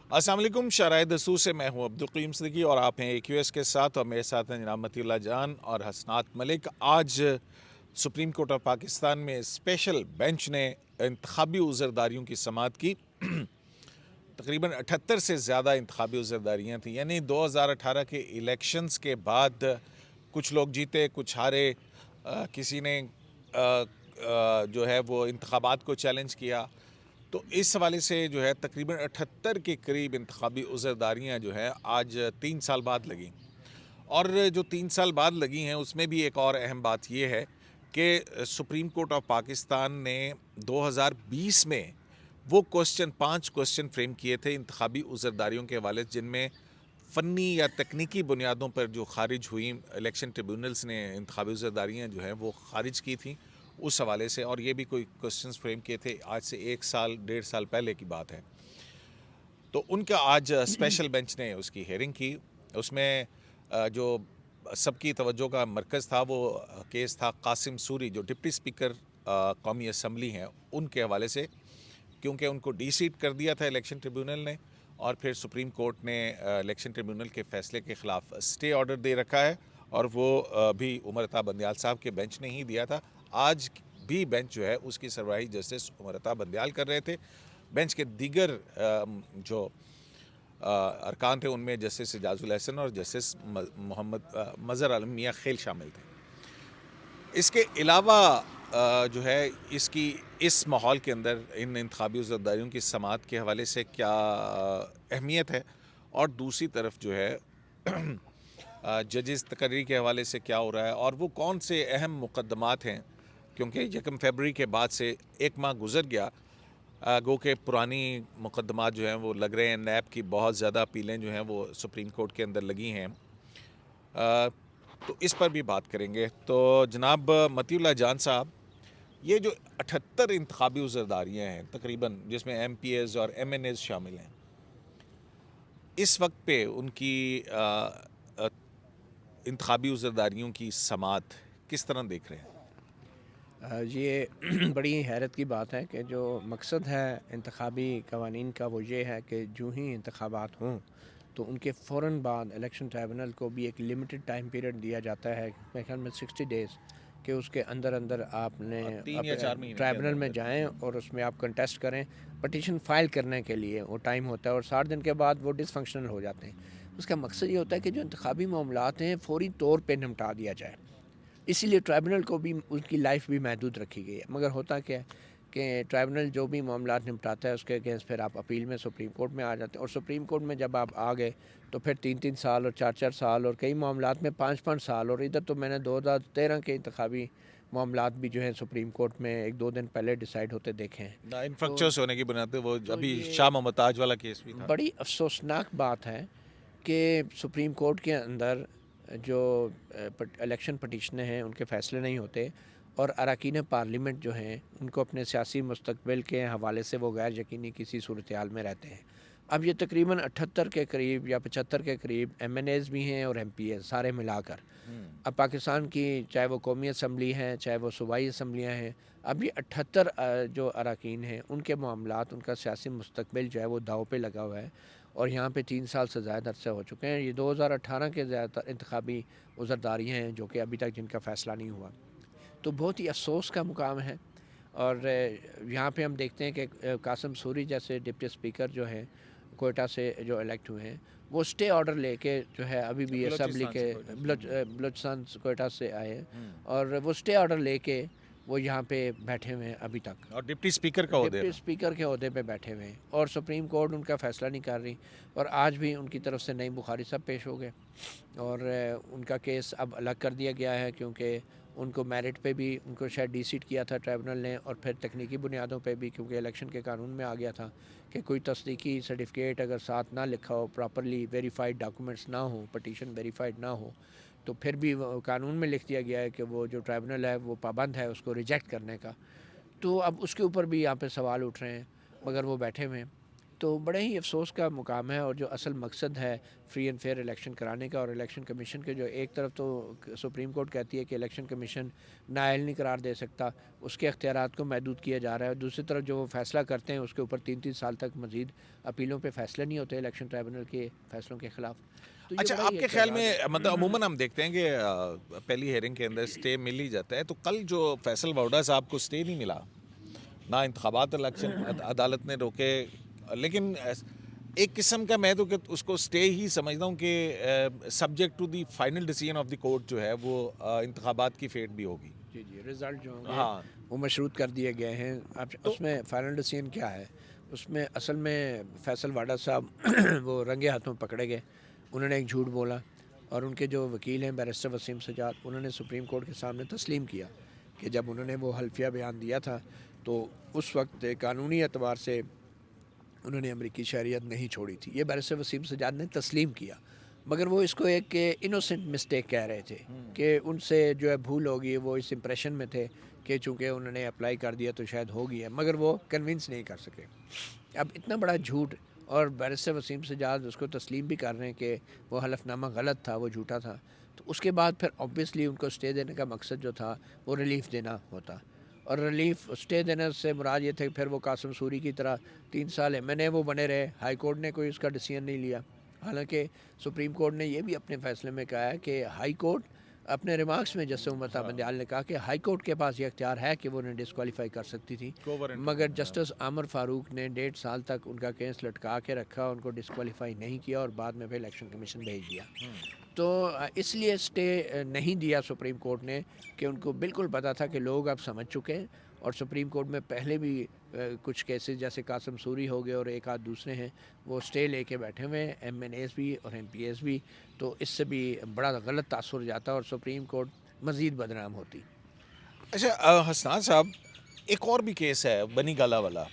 अस्सलाम वालेकुम। शराय दसूर से मैं हूं अब्दुल क़य्यूम सिद्दीकी और आप हैं AQS के साथ, और मेरे साथ हैं जनाब मतीउल्लाह जान और हसनात मलिक। आज सुप्रीम कोर्ट ऑफ पाकिस्तान में स्पेशल बेंच ने इंतखाबी उज़रदारियों की समाअत की। तकरीबन 78 से ज़्यादा इंतखाबी उज़रदारियाँ थी, यानी 2018 के इलेक्शंस के बाद कुछ लोग जीते, कुछ हारे। किसी ने जो है वो इंतखाबात को चैलेंज किया। तो इस हवाले से जो है तकरीबन 78 के करीब इंतखाबी उज़रदारियाँ जो है आज 3 साल बाद लगीं। और जो 3 साल बाद लगी हैं उसमें भी एक और अहम बात ये है कि सुप्रीम कोर्ट ऑफ पाकिस्तान ने 2020 में वो 5 क्वेश्चन फ्रेम किए थे इंतखाबी उज़रदारियों के हवाले से, जिनमें फ़नी या तकनीकी बुनियादों पर जो खारिज हुई। इलेक्शन ट्रिब्यूनल्स ने इंतखाबी उज़रदारियाँ जो हैं वो खारिज की थी उस हवाले से, और ये भी कोई क्वेश्चंस फ्रेम किए थे, आज से 1 साल 1.5 साल पहले की बात है। तो उनका आज स्पेशल बेंच ने उसकी हेयरिंग की। उसमें जो सबकी तवज्जो का मरकज़ था वो केस था कासिम सूरी, जो डिप्टी स्पीकर कौमी असम्बली हैं, उनके हवाले से, क्योंकि उनको डी-सीट कर दिया था इलेक्शन ट्रिब्यूनल ने, और फिर सुप्रीम कोर्ट ने इलेक्शन ट्रिब्यूनल के फ़ैसले के ख़िलाफ़ स्टे ऑर्डर दे रखा है, और वो भी उमर अता बंदियाल साहब के बेंच ने ही दिया था। आज भी बेंच जो है उसकी सरबराही जस्टिस उमर अता बंदियाल कर रहे थे। बेंच के दीगर जो अरकान थे उनमें जस्टिस एजाजुल एहसन और जस्टिस मोहम्मद मज़हर आलम मियाँ खेल शामिल थे। इसके अलावा जो है इसकी इस माहौल के अंदर इन इंतखाबी उज़रदारियों की समाअत के हवाले से क्या अहमियत है, और दूसरी तरफ जो है जजेस तकर्री के हवाले से क्या हो रहा है, और वो कौन से अहम मुकदमात हैं, क्योंकि 1 फरवरी के बाद से 1 माह गुजर गया। गो के पुरानी मुकदमात जो हैं वो लग रहे हैं, नैब की बहुत ज़्यादा अपीलें जो हैं वो सुप्रीम कोर्ट के अंदर लगी हैं। तो इस पर भी बात करेंगे। तो जनाब मतीउल्लाह जान साहब, ये जो 78 इंतखाबी उज़रदारियाँ हैं तकरीबन, जिसमें MPAs और MNAs शामिल हैं, इस वक्त पे उनकी इंतखाबी उज़रदारियों की समाअत किस तरह देख रहे हैं? ये बड़ी हैरत की बात है कि जो मकसद है इंतखाबी कवानीन का वो ये है कि जो ही इंतखाबात हों तो उनके फ़ौरन बाद इलेक्शन ट्राइब्यूनल को भी एक लिमिटेड टाइम पीरियड दिया जाता है, मेरे ख्याल में 60 डेज़, कि उसके अंदर अंदर आपने 3 अब या 4 महीने के ट्राइब्यूनल अंदर में अंदर। जाएं और उसमें आप कंटेस्ट करें। पटिशन फ़ाइल करने के लिए वो टाइम होता है और 60 दिन के बाद वो डिसफंक्शनल हो जाते हैं। उसका मकसद ये होता है कि जो इंतखाबी मामलात हैं फ़ौरी तौर पर निपटा दिया जाए, इसीलिए ट्राइब्यूनल को भी उनकी लाइफ भी महदूद रखी गई है। मगर होता क्या है कि ट्राइब्यूनल जो भी मामलात निपटाता है उसके अगेंस्ट फिर आप अपील में सुप्रीम कोर्ट में आ जाते हैं, और सुप्रीम कोर्ट में जब आप आ गए तो फिर 3-3 साल और 4-4 साल, और कई मामलात में 5-5 साल। और इधर तो मैंने 2013 के इंतखाबी मामलात भी जो हैं सुप्रीम कोर्ट में 1-2 दिन पहले डिसाइड होते देखे हैं। ना तो इन्फ्रक्चर्स होने की बुनियाद पे, वो तो अभी ये शाह मोहम्मद ताज वाला केस भी था। बड़ी अफसोसनाक बात है कि सुप्रीम कोर्ट के अंदर जो इलेक्शन पटिशने हैं उनके फ़ैसले नहीं होते, और अरकान पार्लियामेंट जो हैं उनको अपने सियासी मुस्तकबिल के हवाले से वो गैर यकीनी किसी सूरत हाल में रहते हैं। अब ये तकरीबन 78 के करीब या 75 के करीब MNAs भी हैं और MPAs सारे मिलाकर। अब पाकिस्तान की चाहे वो कौमी असम्बली हैं चाहे वो सूबाई असम्बलियाँ हैं, अब ये 78 जो अरकान हैं उनके मामलात, उनका सियासी मुस्तकबिल जो है वो दाव पे लगा हुआ है। और यहाँ पे 3 साल से ज़्यादा अरसे हो चुके हैं। ये 2018 के ज़्यादातर इंतखाबी उज़रदारियाँ हैं जो कि अभी तक जिनका फ़ैसला नहीं हुआ। तो बहुत ही अफ़सोस का मुकाम है। और यहाँ पे हम देखते हैं कि कासिम सूरी जैसे डिप्टी स्पीकर जो हैं कोयटा से जो इलेक्ट हुए हैं, वो स्टे ऑर्डर लेके जो है अभी भी असम्बली बलोचिस्तान के से कोयटा से। बलूचिस्तान कोयटा से आए हैं, और वो स्टे ऑर्डर लेके वो यहाँ पे बैठे हुए हैं अभी तक, और डिप्टी स्पीकर का ओहदे डिप्टी पे। स्पीकर के ओहदे पे बैठे हुए हैं, और सुप्रीम कोर्ट उनका फ़ैसला नहीं कर रही। और आज भी उनकी तरफ से नईम बुखारी साहब पेश हो गए, और उनका केस अब अलग कर दिया गया है, क्योंकि उनको मेरिट पे भी उनको शायद डी-सीट किया था ट्राइब्यूनल ने, और फिर तकनीकी बुनियादों पे भी, क्योंकि इलेक्शन के कानून में आ गया था कि कोई तस्दीकी सर्टिफिकेट अगर साथ ना लिखा हो, प्रॉपरली वेरीफाइड डॉक्यूमेंट्स ना हो, पटिशन वेरीफाइड ना हो, तो फिर भी कानून में लिख दिया गया है कि वो जो ट्राइब्यूनल है वो पाबंद है उसको रिजेक्ट करने का। तो अब उसके ऊपर भी यहाँ पे सवाल उठ रहे हैं, मगर वो बैठे हुए हैं। तो बड़े ही अफसोस का मुकाम है। और जो असल मकसद है फ्री एंड फेयर इलेक्शन कराने का, और इलेक्शन कमीशन के जो एक तरफ तो सुप्रीम कोर्ट कहती है कि इलेक्शन कमीशन नाअहल नहीं करार दे सकता, उसके अख्तियारात को महदूद किया जा रहा है, और दूसरी तरफ जो वो फैसला करते हैं उसके ऊपर 3-3 साल तक मज़ीद अपीलों पे फैसले नहीं होते इलेक्शन ट्राइब्यूनल के फैसलों के ख़िलाफ़। तो ये अच्छा, बड़ा ही आपके एक ख्याल तज़ाद है। में मतलब अमूमन हम देखते हैं कि पहली हेयरिंग के अंदर स्टे मिल ही जाता है, तो कल जो फैसल वाउडा साहब को स्टे नहीं मिला, ना इंतखाबात इलेक्शन अदालत ने रोके, लेकिन एक किस्म का मैं तो कि उसको स्टे ही समझता हूँ कि subject to the final decision of the court जो है वो इंतखाबात की फेट भी होगी। जी जी, रिज़ल्ट जो होंगे हाँ, वो मशरूत कर दिए गए हैं। अब तो उसमें फाइनल डिसीजन क्या है, उसमें असल में फैसल वाडा साहब वो रंगे हाथों पकड़े गए। उन्होंने एक झूठ बोला, और उनके जो वकील हैं बैरिस्टर वसीम सजाद, उन्होंने सुप्रीम कोर्ट के सामने तस्लीम किया कि जब उन्होंने वो हल्फिया बयान दिया था तो उस वक्त कानूनी एतबार से उन्होंने अमरीकी शहरियत नहीं छोड़ी थी। ये बैरिस्टर वसीम सजाद ने तस्लीम किया, मगर वो इसको एक इनोसेंट मिस्टेक कह रहे थे कि उनसे जो है भूल होगी। वो इस इम्प्रेशन में थे कि चूँकि उन्होंने अप्लाई कर दिया तो शायद हो गया, मगर वो कन्विंस नहीं कर सके। अब इतना बड़ा झूठ, और बैरिस्टर वसीम सजाद उसको तस्लीम भी कर रहे हैं कि वो हलफनामा गलत था, वो झूठा था, तो उसके बाद फिर ऑब्वियसली उनको स्टे देने का मकसद जो था वो रिलीफ देना होता। और रिलीफ स्टे देने से मुराद ये थे फिर वो कासिम सूरी की तरह 3 साल एमएनए वो बने रहे, हाई कोर्ट ने कोई उसका डिसीजन नहीं लिया। हालांकि सुप्रीम कोर्ट ने ये भी अपने फैसले में कहा है कि हाई कोर्ट अपने रिमार्क्स में जैसे उमता बंदयाल ने कहा कि हाई कोर्ट के पास ये अख्तियार है कि वो उन्हें डिस्क्वालीफाई कर सकती थी, मगर जस्टिस आमर फारूक ने 1.5 साल तक उनका केस लटका के रखा, उनको डिस्क्वालीफाई नहीं किया और बाद में फिर इलेक्शन कमीशन भेज दिया। तो इसलिए स्टे नहीं दिया सुप्रीम कोर्ट ने कि उनको बिल्कुल पता था कि लोग अब समझ चुके हैं। और सुप्रीम कोर्ट में पहले भी कुछ केसेस जैसे कासिम सूरी हो गए और एक आध दूसरे हैं, वो स्टे लेके बैठे हुए हैं, एमएनएस भी और एमपीएस भी। तो इससे भी बड़ा गलत तासुर जाता और सुप्रीम कोर्ट मज़ीद बदनाम होती। अच्छा, हसनान साहब, एक और भी केस है बनी गाला वाला।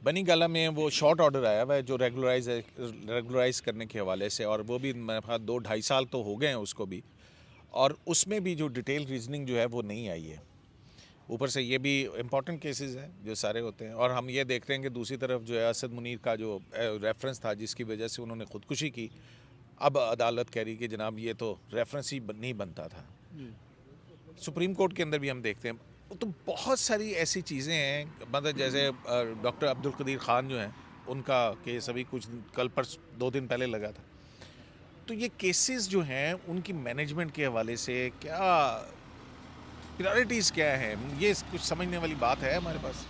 बनी गाला में वो शॉर्ट ऑर्डर आया हुआ है जो रेगुलराइज करने के हवाले से, और वो भी मेरे ख्याल 2-2.5 साल तो हो गए हैं उसको भी, और उसमें भी जो डिटेल रीजनिंग जो है वो नहीं आई है। ऊपर से ये भी इम्पॉर्टेंट केसेस हैं जो सारे होते हैं, और हम ये देखते हैं कि दूसरी तरफ जो है असद मुनीर का जो रेफरेंस था जिसकी वजह से उन्होंने ख़ुदकुशी की, अब अदालत कह रही कि जनाब ये तो रेफरेंस ही नहीं बनता था। सुप्रीम कोर्ट के अंदर भी हम देखते हैं, तो बहुत सारी ऐसी चीज़ें हैं, मतलब जैसे डॉक्टर अब्दुल कदीर ख़ान जो हैं उनका केस अभी कुछ कल पर 2 दिन पहले लगा था। तो ये केसेस जो हैं उनकी मैनेजमेंट के हवाले से क्या प्रायोरिटीज़ क्या है, ये कुछ समझने वाली बात है हमारे पास?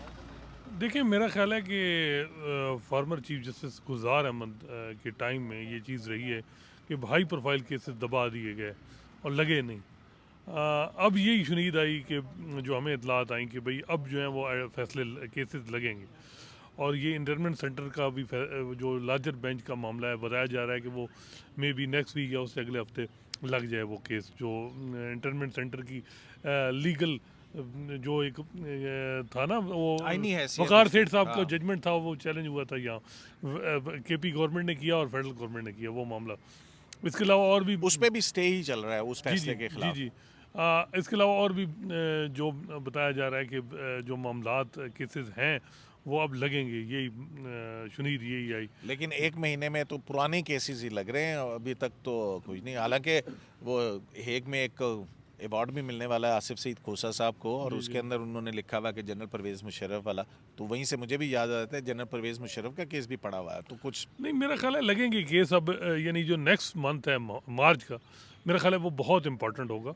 देखिए, मेरा ख़्याल है कि फॉर्मर चीफ जस्टिस गुलजार अहमद के टाइम में ये चीज़ रही है कि हाई प्रोफाइल केसेस दबा दिए गए और लगे नहीं। अब ये शुनीद आई कि जो हमें इतलात आई कि भाई अब जो है वो फैसले केसेस लगेंगे, और ये इंटरमेंट सेंटर का भी जो लार्जर बेंच का मामला है, बताया जा रहा है कि वो मे बी नेक्स्ट वीक या उससे अगले हफ्ते लग जाए वो केस। जो इंटरमेंट सेंटर की लीगल जो एक था ना, वो आईनी हैसियत वकार उसकी, सेठ साहब का हाँ। जजमेंट था, वो चैलेंज हुआ था यहाँ, केपी गवर्नमेंट ने किया और फेडरल गवर्नमेंट ने किया वो मामला। इसके अलावा और भी उसमें भी स्टे ही चल रहा है उस जी फैसले जी के जी खिलाफ। जी इसके अलावा और भी जो बताया जा रहा है कि जो मामलात केसेस हैं वो अब लगेंगे, यही शुनीद यही आई। लेकिन 1 महीने में तो पुराने केसेस ही लग रहे हैं, अभी तक तो कुछ नहीं। हालांकि वो हेग में एक अवार्ड भी मिलने वाला है आसिफ सईद खोसा साहब को, और जी उसके जी अंदर उन्होंने लिखा हुआ कि जनरल परवेज़ मुशर्रफ वाला, तो वहीं से मुझे भी याद आता है जनरल परवेज़ मुशर्रफ का केस भी पड़ा हुआ है, तो कुछ नहीं, मेरा ख्याल है लगेंगे केस अब, यानी जो नेक्स्ट मंथ है मार्च का, मेरा ख्याल है वो बहुत इंपॉर्टेंट होगा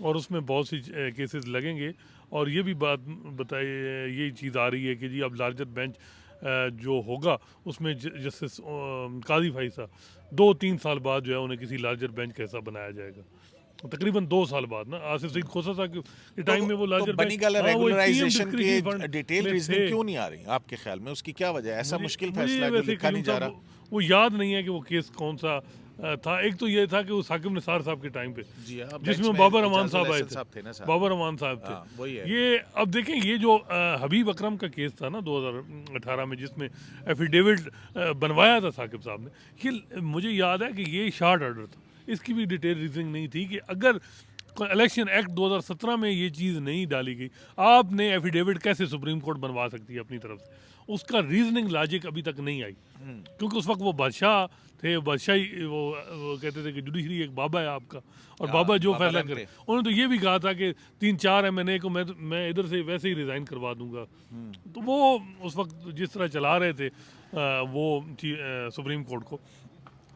और उसमें बहुत सी केसेस लगेंगे। और ये भी बात बताई, यही चीज़ आ रही है कि जी अब लार्जर बेंच जो होगा उसमें जस्टिस काजी फाइसा 2-3 साल बाद जो है उन्हें किसी लार्जर बेंच का हिस्सा बनाया जाएगा, तकरीबन 2 साल बाद ना। आसिफ सईद खोसा साहब के टाइम में वो तो लार्जर बनी बेंच, गाला हाँ, वो एक पीएम रेगुलराइजेशन डिस्क्रिशनरी के फंड डिटेल में रीजनिंग थे। क्यों नहीं आ रही आपके ख्याल में, उसकी क्या वजह है? ऐसा मुश्किल मुझे फैसला है जो वैसे लिखा नहीं कयूम जा साहब रहा। वो याद नहीं है कि वो केस कौन सा था। एक तो ये था कि वो साकिब निसार साहब के टाइम पे, जी हाँ, बेंच जिसमें में बाबर अमान एजाजुल साहब आए एहसन थे, साहब थे ना साहब। बाबर अमान साहब थे। हाँ, वही है। ये अब देखें, ये जो हबीब अकरम का केस था ना 2018 में, जिसमें एफिडेविट बनवाया था साकिब साहब ने, ये मुझे याद है कि ये शॉर्ट ऑर्डर था, इसकी भी डिटेल रीजनिंग नहीं थी कि अगर इलेक्शन एक्ट 2017 में ये चीज़ नहीं डाली गई। आपने एफिडेविट कैसे सुप्रीम कोर्ट बनवा सकती है अपनी तरफ से? उसका रीजनिंग लॉजिक अभी तक नहीं आई, क्योंकि उस वक्त वो बादशाह थे, बादशाही वो कहते थे कि जुडिशरी एक बाबा है आपका, और बाबा जो बाबा फैसला रहम करे। थे। उन्होंने तो ये भी कहा था कि 3-4 एमएनए को मैं इधर से वैसे ही रिज़ाइन करवा दूंगा। तो वो उस वक्त जिस तरह चला रहे थे वो सुप्रीम कोर्ट को।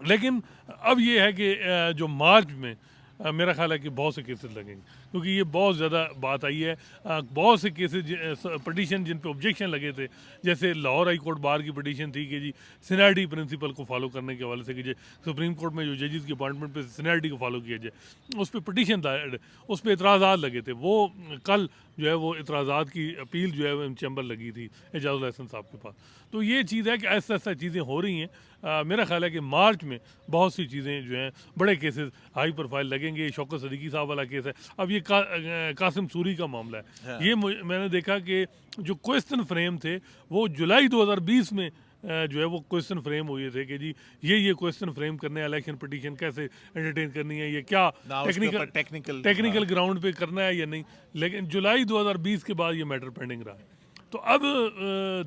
लेकिन अब ये है कि जो मार्च में मेरा ख्याल है कि बहुत से केसेस लगेंगे, क्योंकि ये बहुत ज़्यादा बात आई है। बहुत से केसेस पटिशन जिन पे ऑब्जेक्शन लगे थे, जैसे लाहौर हाई कोर्ट बार की पटिशन थी कि जी सीनियरिटी प्रिंसिपल को फॉलो करने के हवाले से कि जी सुप्रीम कोर्ट में जो जजेस की अपॉइंटमेंट पे सीनियरिटी को फॉलो किया जाए, उस पर पटिशन था, उस पर इतराज़ात लगे थे। वो कल जो है वो इतराज़ात की अपील जो है वो चैम्बर लगी थी एजाजुल हसन साहब के पास। तो ये चीज़ है कि ऐसा ऐसा चीज़ें हो रही हैं। मेरा ख्याल है कि मार्च में बहुत सी चीज़ें जो हैं, बड़े केसेस हाई प्रोफाइल लगेंगे। शौकत सदीकी साहब वाला केस है, अब ये कासिम सूरी का मामला है। हाँ। ये मैंने देखा कि जो क्वेश्चन फ्रेम थे वो जुलाई 2020 में जो है वो क्वेश्चन फ्रेम हुए थे कि जी ये क्वेश्चन फ्रेम करने हैं, इलेक्शन पिटीशन कैसे एंटरटेन करनी है, ये क्या ना उसके ऊपर टेक्निकल टेक्निकल ग्राउंड पे करना है या नहीं। लेकिन जुलाई 2020 के बाद ये मैटर पेंडिंग रहा है। तो अब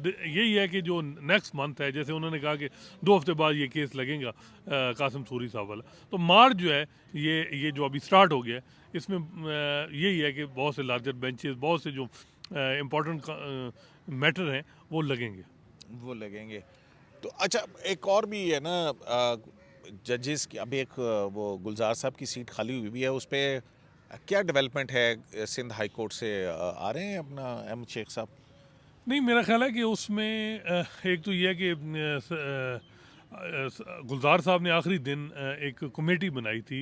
यही है कि जो नेक्स्ट मंथ है, जैसे उन्होंने कहा कि 2 हफ्ते बाद ये केस लगेगा कासिम सूरी साहब वाला, तो मार्च जो है ये जो अभी स्टार्ट हो गया है, इसमें यही है कि बहुत से लार्जर बेंचेस, बहुत से जो इम्पोर्टेंट मैटर हैं वो लगेंगे। वो लगेंगे। तो अच्छा, एक और भी है ना, जजेस की अभी एक वो गुलजार साहब की सीट खाली हुई भी है, उस पे क्या डेवलपमेंट है? सिंध हाई कोर्ट से आ रहे हैं अपना एम शेख साहब? नहीं, मेरा ख्याल है कि उसमें एक तो ये है कि गुलजार साहब ने आखिरी दिन एक कमेटी बनाई थी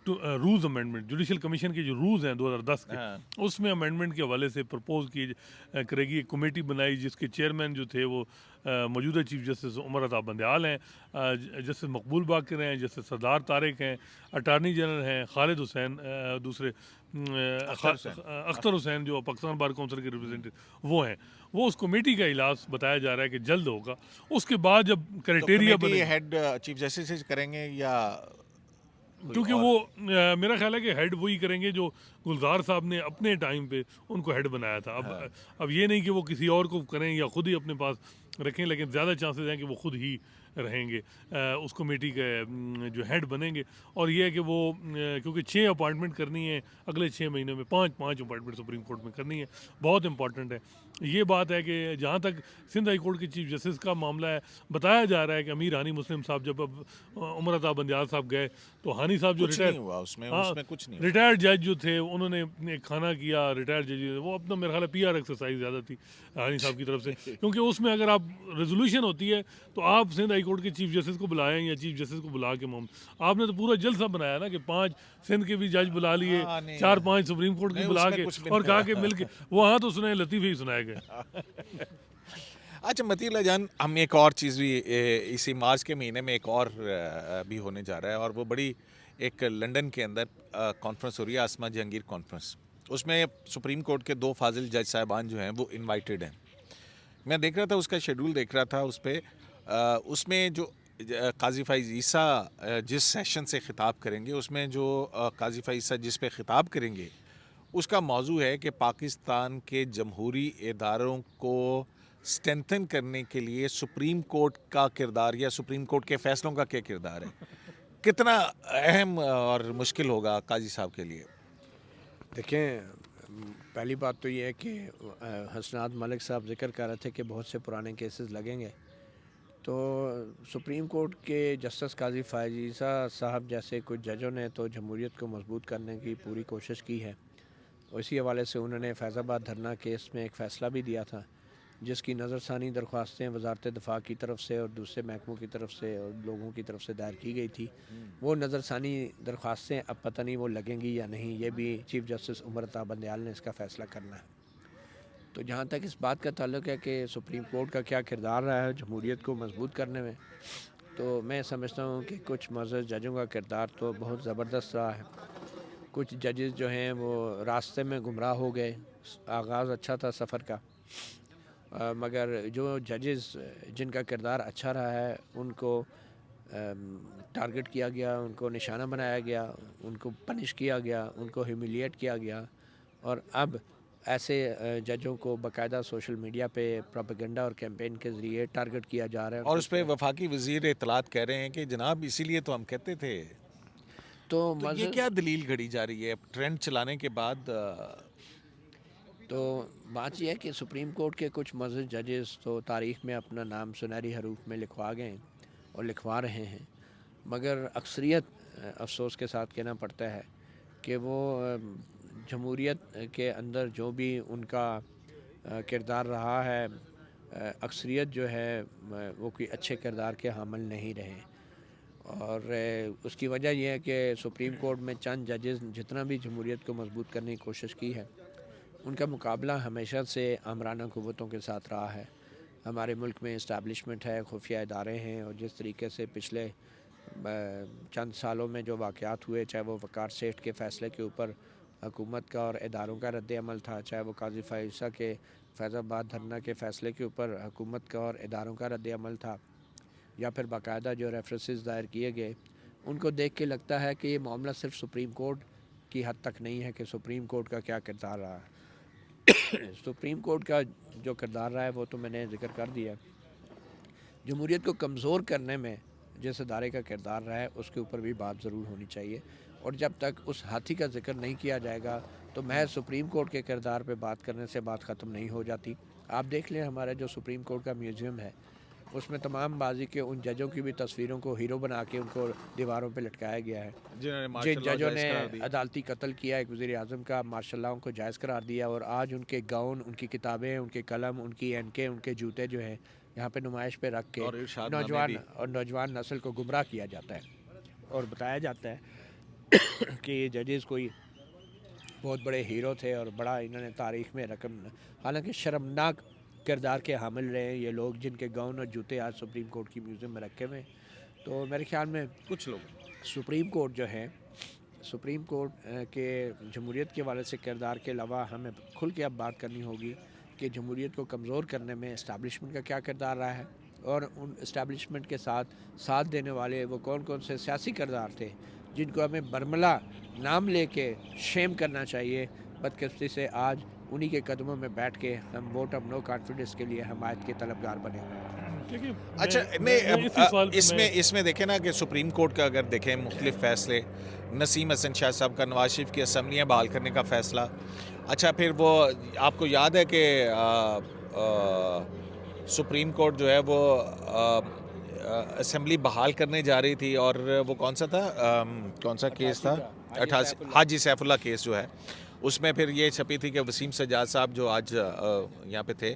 रूल्स अमेंडमेंट, जुडिशल कमीशन के जो रूल्स हैं 2010 के, हाँ। उसमें अमेंडमेंट के हवाले से प्रपोज की करेगी। एक कमेटी बनाई जिसके चेयरमैन जो थे वो मौजूदा चीफ जस्टिस उमर अता बंदयाल हैं, जस्टिस मकबूल बाकर हैं, जस्टिस सरदार तारिक हैं, अटारनी जनरल हैं खालिद हुसैन, दूसरे अख्तर हुसैन जो पाकिस्तान बार काउंसिल के रिप्रेजेंटेटिव वो हैं। वो उस कमेटी का इजलास बताया जा रहा है कि जल्द होगा। उसके बाद जब क्राइटेरिया तो बने, हेड चीफ जस्टिस करेंगे या क्योंकि और? वो मेरा ख्याल है कि हेड वही करेंगे जो गुलजार साहब ने अपने टाइम पे उनको हेड बनाया था। अब ये नहीं कि वो किसी और को करें या खुद ही अपने पास रखें, लेकिन ज़्यादा चांसेस हैं कि वो खुद ही रहेंगे उस कमेटी के जो हेड बनेंगे। और ये है कि वो क्योंकि 6 अपॉइंटमेंट करनी है अगले 6 महीनों में, 5 अपॉइंटमेंट सुप्रीम कोर्ट में करनी है, बहुत इंपॉर्टेंट है। ये बात है कि जहाँ तक सिंध हाई कोर्ट के चीफ जस्टिस का मामला है, बताया जा रहा है कि अमीर हानी मुस्लिम साहब जब अब उमर अता बंदयाल साहब गए तो हानी साहब जो कुछ नहीं हुआ उसमें, उसमें कुछ नहीं हुआ। रिटायर्ड जज जो थे उन्होंने एक खाना किया, रिटायर्ड जज वो अपना मेरा ख्याल है PR एक्सरसाइज ज़्यादा थी हानी साहब की तरफ से, क्योंकि उसमें अगर आप रेजोल्यूशन होती है तो आप सिंध हाई कोर्ट के चीफ जस्टिस को बुलाएं या चीफ जस्टिस को बुला के आपने तो पूरा जलसा बनाया ना कि 5 सिंध के भी जज बुला लिए, हाँ, नहीं, 4-5 सुप्रीम कोर्ट की नहीं, बुला उसमें के कुछ भी और नहीं कहा हुआ। कि मिल के वहाँ तो सुनाए लतीफ़े ही सुनाए गए। अच्छा मतीला जान, हम एक और चीज़ भी इसी मार्च के महीने में एक और भी होने जा रहा है, और वो बड़ी एक लंदन के अंदर कॉन्फ्रेंस हो रही है, आसमा जहांगीर कॉन्फ्रेंस। उसमें सुप्रीम कोर्ट के 2 फाजिल जज साहिबान जो हैं वो इनवाइटेड हैं। मैं देख रहा था, उसका शेड्यूल देख रहा था, उस पर उसमें जो काजी फ़ाइज़ ईसा जिस सेशन से ख़िताब करेंगे, उसमें जो काजी फ़ाइज़ ईसा जिस पे ख़िताब करेंगे उसका मौजू है कि पाकिस्तान के जमहूरी इदारों को स्ट्रेंथन करने के लिए सुप्रीम कोर्ट का किरदार या सुप्रीम कोर्ट के फैसलों का क्या किरदार है, कितना अहम और मुश्किल होगा काजी साहब के लिए? देखें, पहली बात तो ये है कि हसनात मलिक साहब जिक्र कर रहे थे कि बहुत से पुराने केसेस लगेंगे, तो सुप्रीम कोर्ट के जस्टिस काजी फ़ाइज़ ईसा साहब जैसे कुछ जजों ने तो जमहूरियत को मजबूत करने की पूरी कोशिश की है। और इसी हवाले से उन्होंने फैज़ाबाद धरना केस में एक फ़ैसला भी दिया था, जिसकी नज़रसानी दरख्वास्तें वजारत दिफा की तरफ से और दूसरे महकमों की तरफ से और लोगों की तरफ से दायर की गई थी। वो नज़रसानी दरख्वास्तें अब पता नहीं वो लगेंगी या नहीं, ये भी चीफ जस्टिस उमर अता बंदयाल ने इसका फ़ैसला करना है। तो जहाँ तक इस बात का ताल्लुक है कि सुप्रीम कोर्ट का क्या किरदार रहा है जमहूरियत को मजबूत करने में, तो मैं समझता हूँ कि कुछ मज़र जजों का किरदार तो बहुत ज़बरदस्त रहा है। कुछ जजेस जो हैं वो रास्ते में गुमराह हो गए, आगाज़ अच्छा था सफ़र का, मगर जो जजेस जिनका किरदार अच्छा रहा है उनको टारगेट किया गया, उनको निशाना बनाया गया, उनको पनिश किया गया, उनको ह्यूमिलिएट किया गया। और अब ऐसे जजों को बाकायदा सोशल मीडिया पे प्रोपेगेंडा और कैंपेन के ज़रिए टारगेट किया जा रहा है। और उस पर वफाकी वजीर इत्तलात कह रहे हैं कि जनाब इसीलिए तो हम कहते थे। तो तो ये क्या दलील घड़ी जा रही है ट्रेंड चलाने के बाद? तो बात यह है कि सुप्रीम कोर्ट के कुछ मज़हब जजेस तो तारीख़ में अपना नाम सुनहरी हरूफ में लिखवा गए और लिखवा रहे हैं, मगर अक्सरियत अफसोस के साथ कहना पड़ता है कि वो जमहूरियत के अंदर जो भी उनका किरदार रहा है, अक्सरियत जो है वो कोई अच्छे किरदार के हामिल नहीं रहे। और उसकी वजह यह है कि सुप्रीम कोर्ट में चंद जजेस जितना भी जमहूरियत को मजबूत करने की कोशिश की है, उनका मुकाबला हमेशा से आमराना क़ुव्वतों के साथ रहा है। हमारे मुल्क में इस्टेब्लिशमेंट है, खुफिया इदारे हैं, और जिस तरीके से पिछले चंद सालों में जो वाक़यात हुए, चाहे वो वक़ार सेठ के फ़ैसले के ऊपर हुकूमत का और इदारों का रद्द अमल था, चाहे वो काजी फ़ाइसा के फैज़ाबाद धरना के फ़ैसले के ऊपर हुकूमत का और इदारों का रद्द अमल था, या फिर बाकायदा जो रेफरेंसेस दायर किए गए, उनको देख के लगता है कि ये मामला सिर्फ सुप्रीम कोर्ट की हद तक नहीं है कि सुप्रीम कोर्ट का क्या किरदार रहा है। सुप्रीम कोर्ट का जो किरदार रहा है वो तो मैंने ज़िक्र कर दिया। जमहूरियत को कमज़ोर करने में जिस अदारे का किरदार रहा है उसके ऊपर भी बात ज़रूर होनी चाहिए, और जब तक उस हाथी का जिक्र नहीं किया जाएगा तो महज सुप्रीम कोर्ट के किरदार पे बात करने से बात ख़त्म नहीं हो जाती। आप देख लें, हमारा जो सुप्रीम कोर्ट का म्यूज़ियम है उसमें तमाम बाजी के उन जजों की भी तस्वीरों को हीरो बना के उनको दीवारों पे लटकाया गया है। जिन जजों ने अदालती कत्ल किया एक वज़ीर आज़म का, मार्शल लॉ को जायज़ करार दिया, और आज उनके गाउन, उनकी किताबें, उनके कलम, उनकी एनके, उनके जूते जो हैं यहाँ पे नुमाइश पे रख के नौजवान नस्ल को गुमराह किया जाता है और बताया जाता है कि ये जजेस कोई बहुत बड़े हीरो थे और बड़ा इन्होंने तारीख़ में रकम, हालांकि शर्मनाक किरदार के हामिल रहे हैं ये लोग जिनके गाउन और जूते आज सुप्रीम कोर्ट की म्यूज़ियम में रखे हुए हैं। तो मेरे ख्याल में कुछ लोग सुप्रीम कोर्ट जो है, सुप्रीम कोर्ट के जमहूरियत के वाले से किरदार के अलावा हमें खुल के अब बात करनी होगी कि जमहूरियत को कमज़ोर करने में इस्टेब्लिशमेंट का क्या किरदार रहा है, और उन इस्टेब्लिशमेंट के साथ देने वाले वो कौन कौन से सियासी किरदार थे जिनको हमें बरमला नाम लेके शेम करना चाहिए। बदकिस्मती से आज उन्हीं के कदमों में बैठ के हम वोट ऑफ नो कॉन्फिडेंस के लिए हमायत के तलबगार बने हुए हैं। अच्छा, नहीं इसमें देखें ना कि सुप्रीम कोर्ट का अगर देखें मुख्तलिफ फ़ैसले, नसीम हसन शाह साहब का नवाज शरीफ की असम्बलियाँ बहाल करने का फ़ैसला, अच्छा फिर वो आपको याद है कि सुप्रीम कोर्ट जो है वो असम्बली बहाल करने जा रही थी, और वो कौन सा था, कौन सा केस था, 88 हाजी सैफुल्लाह केस जो है, उसमें फिर ये छपी थी कि वसीम सज्जाद साहब जो आज यहाँ पे थे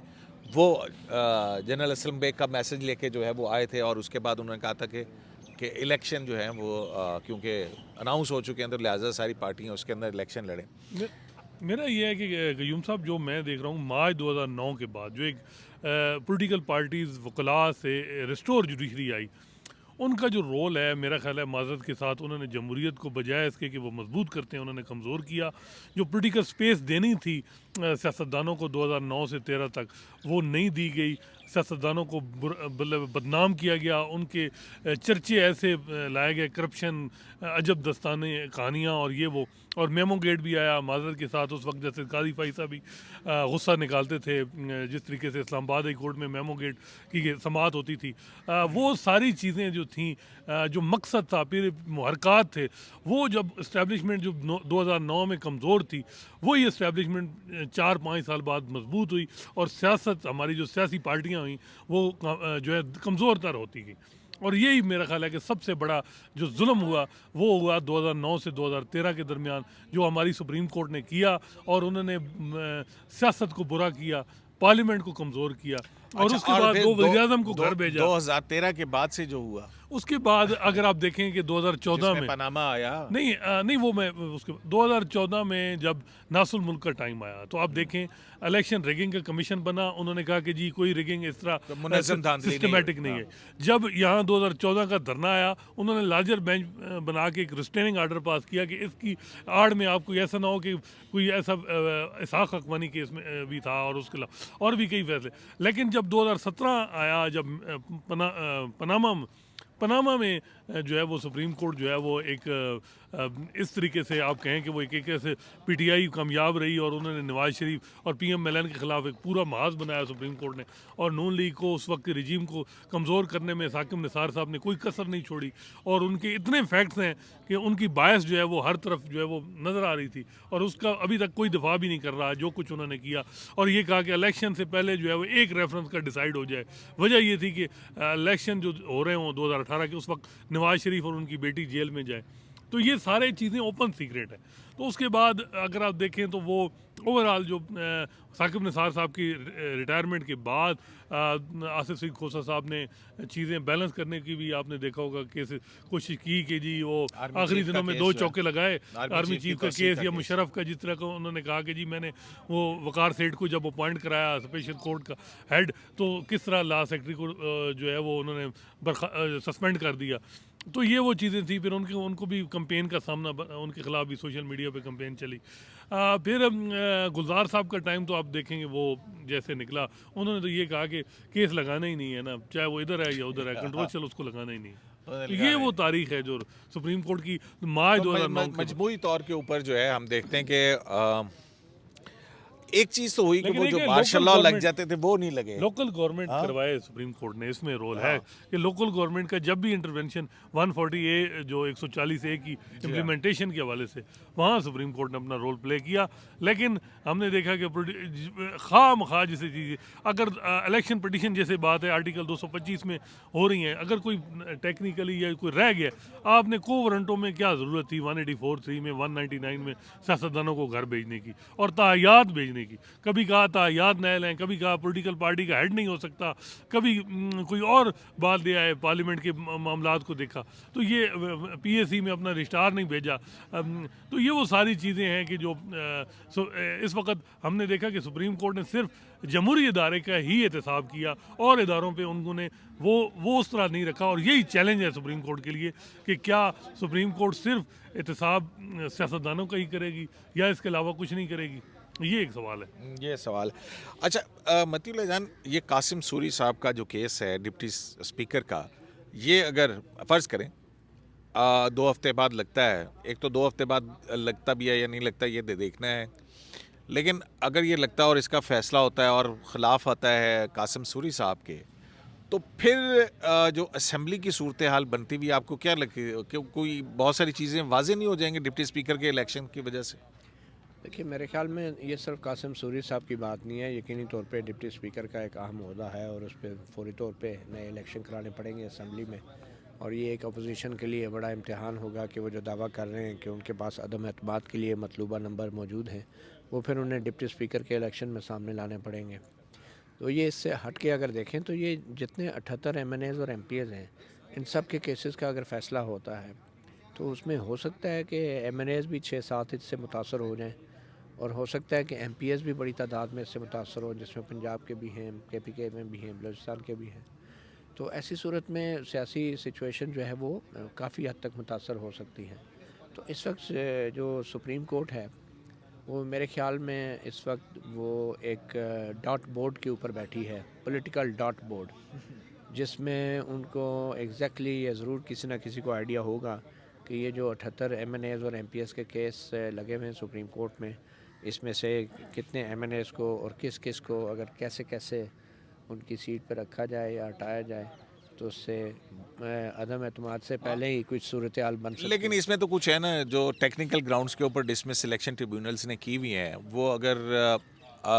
वो जनरल असलम बेग का मैसेज लेके जो है वो आए थे, और उसके बाद उन्होंने कहा था कि इलेक्शन जो है वो क्योंकि अनाउंस हो चुके हैं तो लिहाजा सारी पार्टियाँ उसके अंदर इलेक्शन लड़ें। मेरा ये है कि गयूम साहब, जो मैं देख रहा हूँ मार्च 2009 के बाद जो एक पॉलिटिकल पार्टीज़ वकला से रिस्टोर जुडिशरी आई, उनका जो रोल है मेरा ख्याल है माजरत के साथ उन्होंने जमहूरियत को बजाय इसके कि वो मजबूत करते हैं उन्होंने कमज़ोर किया। जो पॉलिटिकल स्पेस देनी थी सियासतदानों को 2009 से 13 तक वो नहीं दी गई। सियासतदानों को बदनाम किया गया, उनके चर्चे ऐसे लाए गए, करप्शन, अजब दस्ताने कहानियाँ और ये वो, और मेमो गेट भी आया माजरत के साथ। उस वक्त जैसे काजी फ़ाइसा भी गुस्सा निकालते थे जिस तरीके से इस्लामाबाद हाई कोर्ट में मेमो गेट की समाअत होती थी, वो सारी चीज़ें जो थीं, जो मकसद था, फिर मुहरकात थे, वो जब इस्टेब्लिशमेंट जो 2009 में कमज़ोर थी वही इस्टेब्लिशमेंट 4-5 साल बाद मजबूत हुई, और सियासत हमारी जो सियासी पार्टियाँ हुई वो जो है कमज़ोर तर होती गई। और यही मेरा ख्याल है कि सबसे बड़ा जो जुल्म हुआ वो हुआ 2009 से 2013 के दरमियान, जो हमारी सुप्रीम कोर्ट ने किया, और उन्होंने सियासत को बुरा किया, पार्लियामेंट को कमज़ोर किया, और उसके बाद वो वज़ीर-ए-आज़म को घर भेजा। 2013 के बाद से जो हुआ, उसके बाद अगर आप देखें कि 2014 में पनामा आया, नहीं वो मैं उसके 2014 में जब नासुल मुल्क का टाइम आया तो आप देखें इलेक्शन रिगिंग का कमीशन बना, उन्होंने कहा कि जी कोई रिगिंग इस तरह सिस्टमेटिक नहीं है। जब यहाँ 2014 का धरना आया, उन्होंने लार्जर बेंच बना के एक रिस्ट्रेनिंग आर्डर पास किया कि इसकी आड़ में आप कोई ऐसा ना हो कि कोई ऐसा इसाक हकमानी केस में भी था, और उसके अलावा और भी कई फैसले। लेकिन जब 2017 आया, जब पनामा में जो है वो सुप्रीम कोर्ट जो है वो एक इस तरीके से आप कहें कि वो एक से पीटीआई कामयाब रही और उन्होंने नवाज शरीफ और पीएम मिलन के ख़िलाफ़ एक पूरा महाज बनाया सुप्रीम कोर्ट ने, और नून लीग को उस वक्त के रजीम को कमज़ोर करने में साकिब निसार साहब ने कोई कसर नहीं छोड़ी, और उनके इतने फैक्ट्स हैं कि उनकी बायस जो है वो हर तरफ जो है वो नज़र आ रही थी, और उसका अभी तक कोई दफा भी नहीं कर रहा जो कुछ उन्होंने किया। और ये कहा कि इलेक्शन से पहले जो है वो एक रेफरेंस का डिसाइड हो जाए। वजह ये थी कि इलेक्शन जो हो रहे हों 2018 के, उस वक्त नवाज शरीफ और उनकी बेटी जेल में जाए। तो ये सारे चीज़ें ओपन सीक्रेट है। तो उसके बाद अगर आप देखें तो वो ओवरऑल जो साकिब निसार साहब की रिटायरमेंट के बाद आसिफ सईद खोसा साहब ने चीज़ें बैलेंस करने की भी आपने देखा होगा कि कोशिश की कि जी वो आखिरी दिनों में 2 चौके लगाए। आर्मी चीफ का केस या मुशर्रफ का, जिस तरह का उन्होंने कहा कि जी मैंने वो वकार सेठ को जब अपॉइंट कराया स्पेशल कोर्ट का हेड, तो किस तरह लॉ सेक्रेटरी को जो है वो उन्होंने सस्पेंड कर दिया। तो ये वो चीज़ें थी। फिर उनको भी कंपेन का सामना, उनके ख़िलाफ़ भी सोशल मीडिया पे कंपेन चली। फिर गुलजार साहब का टाइम तो आप देखेंगे वो जैसे निकला, उन्होंने तो ये कहा कि केस लगाना ही नहीं है ना, चाहे वो इधर है या उधर है, कंट्रोवर्शियल उसको लगाना ही नहीं है। तो ये वो तारीख है जो सुप्रीम कोर्ट की मार्च 2009 मजमूई तौर के ऊपर जो है हम देखते हैं कि एक चीज तो हुई कि लेकिन वो एक जो है, मार्शल लोकल लॉ लग गवर्नमेंट जाते थे वो नहीं लगे। लोकल गवर्नमेंट करवाए सुप्रीम कोर्ट ने, इसमें रोल है कि लोकल गवर्नमेंट का जब भी इंटरवेंशन 140A जो 140A की इम्प्लीमेंटेशन के हवाले से, वहाँ सुप्रीम कोर्ट ने अपना रोल प्ले किया। लेकिन हमने देखा कि खा जैसे चीज़ें, अगर इलेक्शन पिटीशन जैसे बात है आर्टिकल 225 में हो रही हैं, अगर कोई टेक्निकली या कोई रह गया, आपने को वारंटों में क्या ज़रूरत थी 184(3) में 199 में सियासतदानों को घर भेजने की और तायात भेजने की। कभी कहा तायात नए लें, कभी कहा पॉलिटिकल पार्टी का हेड नहीं हो सकता, कभी कोई और बात दे आए, पार्लियामेंट के मामलात को देखा तो ये पीएसी में अपना रजिस्ट्रार नहीं भेजा। तो ये वो सारी चीज़ें हैं कि जो इस वक्त हमने देखा कि सुप्रीम कोर्ट ने सिर्फ जमहूरी इदारे का ही एहतसाब किया और इदारों पे उन्होंने वो उस तरह नहीं रखा। और यही चैलेंज है सुप्रीम कोर्ट के लिए कि क्या सुप्रीम कोर्ट सिर्फ एहतसाब सियासतदानों का ही करेगी या इसके अलावा कुछ नहीं करेगी, ये एक सवाल है। ये सवाल। अच्छा मतीउल्लाह जान, ये कासिम सूरी साहब का जो केस है डिप्टी स्पीकर का, ये अगर फ़र्ज़ करें 2 हफ्ते बाद लगता है, एक तो 2 हफ्ते बाद लगता भी है या नहीं लगता ये देखना है, लेकिन अगर ये लगता है और इसका फ़ैसला होता है और ख़िलाफ़ आता है कासिम सूरी साहब के, तो फिर जो असेंबली की सूरत हाल बनती हुई आपको क्या लगती है कि कोई बहुत सारी चीज़ें वाज़ेह नहीं हो जाएंगी डिप्टी स्पीकर के इलेक्शन की वजह से? देखिए, मेरे ख्याल में ये सिर्फ कासिम सूरी साहब की बात नहीं है, यकीनी तौर पे डिप्टी स्पीकर का एक अहम ओहदा है और उस पर फौरी तौर पे नए इलेक्शन कराने पड़ेंगे असम्बली में। और ये एक अपोजिशन के लिए बड़ा इम्तिहान होगा कि वो जो दावा कर रहे हैं कि उनके पास अदम एतमाद के लिए मतलूबा नंबर मौजूद हैं, वो फिर उन्हें डिप्टी स्पीकर के इलेक्शन में सामने लाने पड़ेंगे। तो ये इससे हट के अगर देखें तो ये जितने 78 MNAs और MPs हैं, इन सब के केसेस का अगर फ़ैसला होता है तो उसमें हो सकता है कि MNAs भी 6-7 इससे मुतासर हो जाएँ, और हो सकता है कि MPs भी बड़ी तादाद में इससे मुतासर हो, जिसमें पंजाब के भी हैं, KPK में भी हैं, बलूचिस्तान के भी हैं। तो ऐसी सूरत में सियासी सिचुएशन जो है वो काफ़ी हद तक मुतासर हो सकती है। तो इस वक्त जो सुप्रीम कोर्ट है वो मेरे ख़्याल में इस वक्त वो एक डॉट बोर्ड के ऊपर बैठी है, पॉलिटिकल डॉट बोर्ड, जिसमें उनको एग्जैक्टली या ज़रूर किसी न किसी को आइडिया होगा कि ये जो 78 MNAs और MPs के केस लगे हुए हैं सुप्रीम कोर्ट में, इसमें से कितने MNAs को और किस किस को अगर कैसे कैसे उनकी सीट पर रखा जाए या हटाया जाए, तो उससे अदम एतमाद से पहले ही कुछ सूरत हाल बन सकती है। लेकिन इसमें तो कुछ है ना, जो टेक्निकल ग्राउंड्स के ऊपर डिसमिस सिलेक्शन ट्रिब्यूनल्स ने की हुई हैं, वो अगर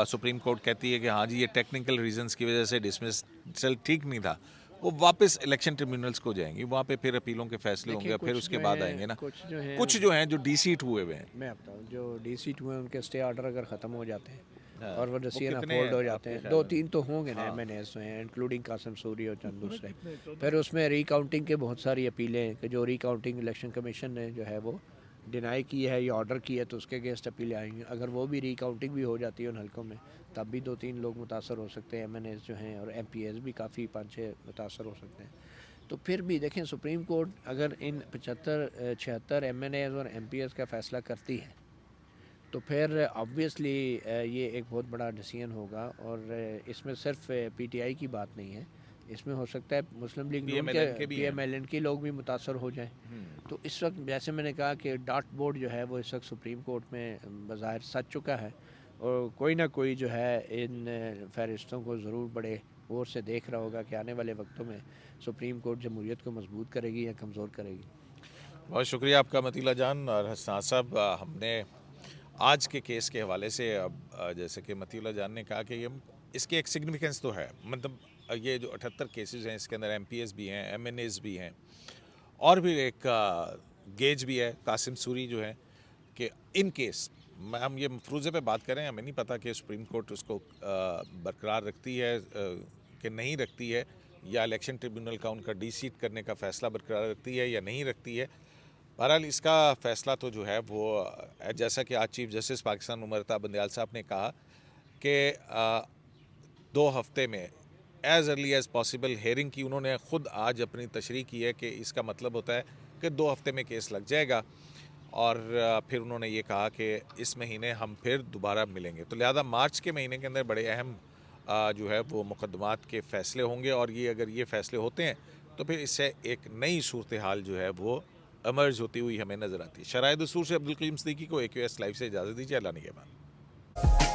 सुप्रीम कोर्ट कहती है कि हाँ जी ये टेक्निकल रीजंस की वजह से डिसमिसल ठीक नहीं था, वो वापस इलेक्शन ट्रिब्यूनल्स को जाएंगी, वहाँ पे फिर अपीलों के फैसले होंगे, फिर उसके बाद आएंगे ना कुछ जो हैं जो डीसीट हुए हुए हैं। मैं बताऊँ, जो डीसीट हुए उनके स्टे ऑर्डर अगर ख़त्म हो जाते हैं और वो डिसीजन अफोर्ड हो जाते हैं, 2-3 तो होंगे ना MNAs हैं, इंक्लूडिंग कासिम सूरी और चंद दूसरे। फिर उसमें रिकाउंटिंग के बहुत सारी अपीलें कि जो रिकाउंटिंग इलेक्शन कमीशन ने जो है वो डिनाई की है या ऑर्डर की है, तो उसके अगेंस्ट अपीलें आएंगी। अगर वो भी रिकाउंटिंग भी हो जाती है उन हल्कों में, तब भी 2-3 लोग मुतासर हो सकते हैं, MNAs जो हैं, और MPs भी काफ़ी 5-6 मुतासर हो सकते हैं। तो फिर भी देखें, सुप्रीम कोर्ट अगर इन 75-76 MNAs और MPs का फ़ैसला करती है तो फिर ऑब्वियसली ये एक बहुत बड़ा डिसीजन होगा। और इसमें सिर्फ PTI की बात नहीं है, इसमें हो सकता है मुस्लिम लीग नून PMLN के भी हैं। PMLN के लोग भी मुतासर हो जाएं। तो इस वक्त जैसे मैंने कहा कि डार्ट बोर्ड जो है वो इस वक्त सुप्रीम कोर्ट में बज़ाहिर सज चुका है और कोई ना कोई जो है इन फहरिस्तों को ज़रूर बड़े गौर से देख रहा होगा कि आने वाले वक्तों में सुप्रीम कोर्ट जमहूरियत को मजबूत करेगी या कमज़ोर करेगी। बहुत शुक्रिया आपका मतीला जान और हसनात साहब। हमने आज के केस के हवाले से अब जैसे कि मतीला जान ने कहा कि ये इसकी एक सिग्निफिकेंस तो है, मतलब ये जो 78 केसेस हैं इसके अंदर MPs भी हैं, MNAs भी हैं और भी एक गेज भी है कासिम सूरी जो है कि इन केस हम ये मफरूज़े पे बात करें, हमें नहीं पता कि सुप्रीम कोर्ट उसको बरकरार रखती है कि नहीं रखती है, या इलेक्शन ट्रिब्यूनल का उनका डीसीट करने का फ़ैसला बरकरार रखती है या नहीं रखती है। बहरहाल इसका फ़ैसला तो जो है वो जैसा कि आज चीफ जस्टिस पाकिस्तान उमर अता बंदयाल साहब ने कहा कि 2 हफ्ते में as early as possible hearing की उन्होंने ख़ुद आज अपनी तशरीह की है कि इसका मतलब होता है कि 2 हफ्ते में केस लग जाएगा और फिर उन्होंने ये कहा कि इस महीने हम फिर दोबारा मिलेंगे। तो लिहाजा मार्च के महीने के अंदर बड़े अहम जो है वो मुकदमात के फ़ैसले होंगे और ये अगर ये फ़ैसले होते हैं तो फिर इससे एक नई सूरत हाल जो है वो एमर्ज होती हुई हमें नज़र आती है। शराय दस्तूर से अब्दुल करीम सिद्दीकी को AQS लाइव से इजाज़त दीजिए। अल्लाह निगहबान।